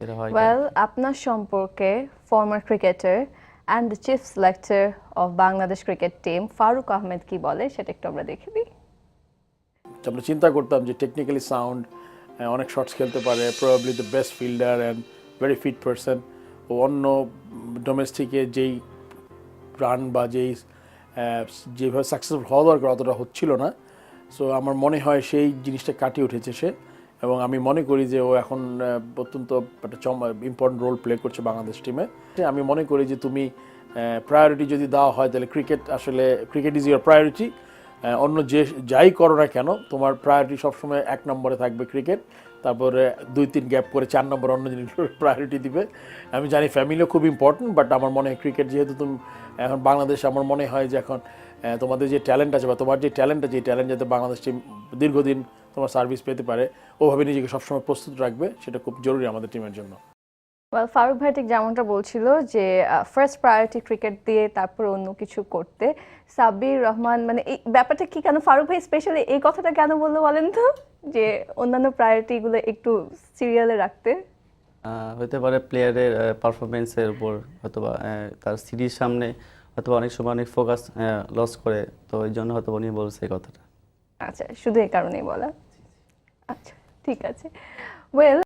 এটা হয় ওয়েল আপনার সম্পর্কে former cricketer and the chief selector of Bangladesh cricket team Faruque Ahmed কি বলে সেটা একটু আমরা দেখে দিই। আমরা চিন্তা করতাম যে টেকনিক্যালি সাউন্ড, অনেক শটস খেলতে পারে, probably the best fielder and very fit person. ও অন্য ডোমেস্টিকে যেই রান বা যেভাবে সাকসেসফুল হওয়া দরকার অতটা হচ্ছিল না। সো আমার মনে হয় সেই জিনিসটা কাটিয়ে উঠেছে সে, এবং আমি মনে করি যে ও এখন অত্যন্ত একটা ইম্পর্টেন্ট রোল প্লে করছে বাংলাদেশ টিমে। আমি মনে করি যে তুমি প্রায়োরিটি যদি দেওয়া হয় তাহলে ক্রিকেট ইজ ইউর প্রায়োরিটি। অন্য যাই করো না কেন তোমার প্রায়োরিটি সবসময় 1 নম্বরে থাকবে ক্রিকেট, তারপরে 2-3 গ্যাপ করে 4 নম্বর অন্য জিনিসগুলোর প্রায়োরিটি দিবে। আমি জানি ফ্যামিলিও খুব ইম্পর্টেন্ট, বাট আমার মনে হয় ক্রিকেট যেহেতু তুমি এখন বাংলাদেশ, আমার মনে হয় যে এখন তোমাদের যে ট্যালেন্ট আছে বা তোমার যে ট্যালেন্ট আছে, এই ট্যালেন্ট যাতে বাংলাদেশ টিম দীর্ঘদিন তোমার সার্ভিস পেতে পারে, ওভাবে নিজেকে সবসময় প্রস্তুত রাখবে, সেটা খুব জরুরি আমাদের টিমের জন্য। ওয়েল ফারুক ভাই ঠিক যেমনটা বলছিল যে ফার্স্ট প্রায়োরিটি ক্রিকেট দিয়ে তারপর অন্য কিছু করতে। সাব্বির রহমান মানে এই ব্যাপারটা কি, কেন ফারুক ভাই স্পেশালি এই কথাটা কেন বললো বলেন তো, যে অন্যান্য প্রায়োরিটিগুলো একটু সিরিয়ালে রাখতে? হতে পারে প্লেয়ারের পারফরমেন্সের উপর, হয়তোবা তার সিরিজ সামনে হয়তোবা অনেক সময় অনেক ফোকাস লস করে, তো এই জন্য হয়তো উনি বলছে এই কথাটা। আচ্ছা, শুধু এই কারণেই বলা। আচ্ছা, ঠিক আছে। ওয়েল